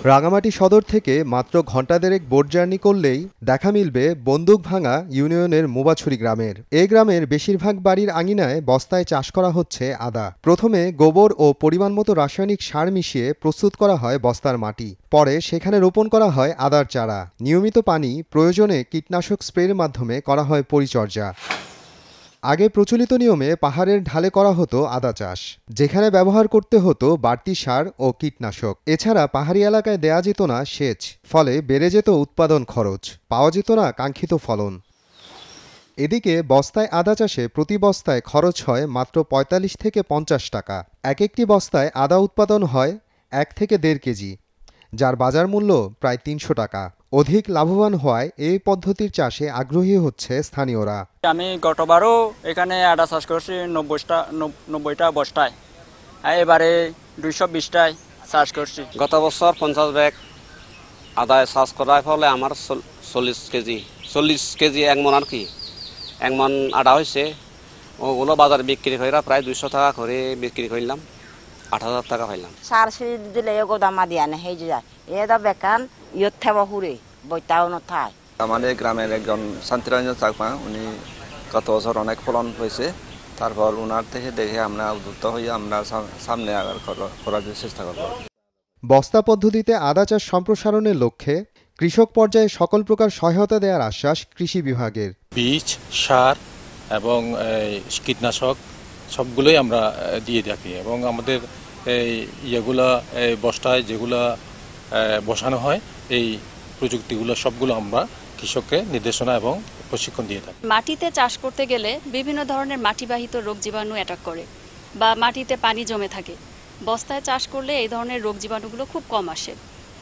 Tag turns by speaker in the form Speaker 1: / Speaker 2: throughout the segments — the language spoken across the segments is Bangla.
Speaker 1: রাঙামাটি সদর থেকে মাত্র ঘণ্টা দেড়েক বোট জার্নি করলেই দেখা মিলবে বন্দুকভাঙা ইউনিয়নের মুবাছড়ি গ্রামের। এই গ্রামের বেশিরভাগ বাড়ির আঙিনায় বস্তায় চাষ করা হচ্ছে আদা। প্রথমে গোবর ও পরিমাণ মতো রাসায়নিক সার মিশিয়ে প্রস্তুত করা হয় বস্তার মাটি, পরে সেখানে রোপণ করা হয় আদার চারা। নিয়মিত পানি, প্রয়োজনে কীটনাশক স্প্রের মাধ্যমে করা হয় পরিচর্যা। আগে প্রচলিত নিয়মে পাহাড়ের ঢালে করা হতো আদা চাষ, যেখানে ব্যবহার করতে হতো বাড়তি সার ও কীটনাশক। এছাড়া পাহাড়ি এলাকায় দেয়া যেত না সেচ, ফলে বেড়ে যেত উৎপাদন খরচ, পাওয়া যেত না কাঙ্ক্ষিত ফলন। এদিকে বস্তায় আদা চাষে প্রতি বস্তায় খরচ হয় মাত্র ৪৫ থেকে ৫০ টাকা। এক একটি বস্তায় আদা উৎপাদন হয় ১ থেকে ১.৫ কেজি, যার বাজার মূল্য প্রায় ৩০০ টাকা। অধিক লাভবান হওয়ায় এই পদ্ধতির চাষে আগ্রহী হচ্ছে স্থানীয়রা।
Speaker 2: আমি গতবারও এখানে আদা চাষ করছি ৯০টা বস্তায়, এবারে ২২০টায় চাষ করছি।
Speaker 3: গত বছর ৫০ ব্যাগ আদায় চাষ করার ফলে আমার ৪০ কেজি এক মন আর কি এক মন আদা হয়েছে। ওগুলো বাজারে বিক্রি করে প্রায় ২০০ টাকা করে বিক্রি করলাম, ৮০০০ টাকা পাইলাম।
Speaker 4: সার দিলে গোদামা দিয়া না সেই যায় এটা বেকান ইয়ত থেব হুরে বইটাও নথায়।
Speaker 5: আমাদের গ্রামের একজন শান্তিরঞ্জন চাকমা, উনি গত বছর অনেক ফলন হয়েছে। তারপর ওনার থেকে দেখে আমরা উদ্বুদ্ধ হয়ে আমরা সামনে করার চেষ্টা করব।
Speaker 1: বস্তা পদ্ধতিতে আদা চাষ সম্প্রসারণের লক্ষ্যে কৃষক পর্যায়ে সকল প্রকার সহায়তা দেওয়ার আশ্বাস কৃষি বিভাগের।
Speaker 6: বীজ, সার এবং কীটনাশক সবগুলোই আমরা দিয়ে থাকি এবং আমাদের ইয়েগুলা বস্তায় যেগুলা বসানো হয় এই প্রযুক্তিগুলো সবগুলো আমরা কৃষককে নির্দেশনা এবং প্রশিক্ষণ দিয়ে থাকি।
Speaker 7: মাটিতে চাষ করতে গেলে বিভিন্ন ধরনের মাটিবাহিত রোগ জীবাণু অ্যাটাক করে বা মাটিতে পানি জমে থাকে। বস্তায় চাষ করলে এই ধরনের রোগ জীবাণুগুলো খুব কম আসে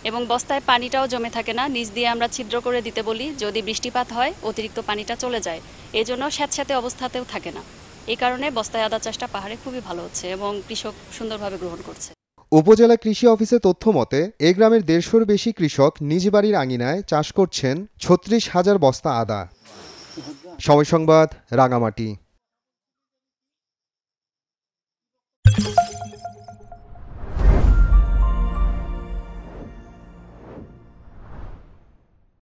Speaker 7: এবং বস্তায় পানিটাও জমে থাকে না। নিচ দিয়ে আমরা ছিদ্র করে দিতে বলি, যদি বৃষ্টিপাত হয় অতিরিক্ত পানিটা চলে যায়, এই জন্য স্যাঁতস্যাঁতে অবস্থাতেও থাকে না। এই কারণে বস্তায় আদা চাষটা পাহাড়ে খুবই ভালো হচ্ছে এবং কৃষক সুন্দরভাবে গ্রহণ করছে।
Speaker 1: উপজেলা কৃষি অফিসের তথ্য মতে এই গ্রামের ১৫০-র বেশি কৃষক নিজ বাড়ির আঙিনায় চাষ করছেন ৩৬,০০০ বস্তা আদা। সময় সংবাদ, রাঙামাটি।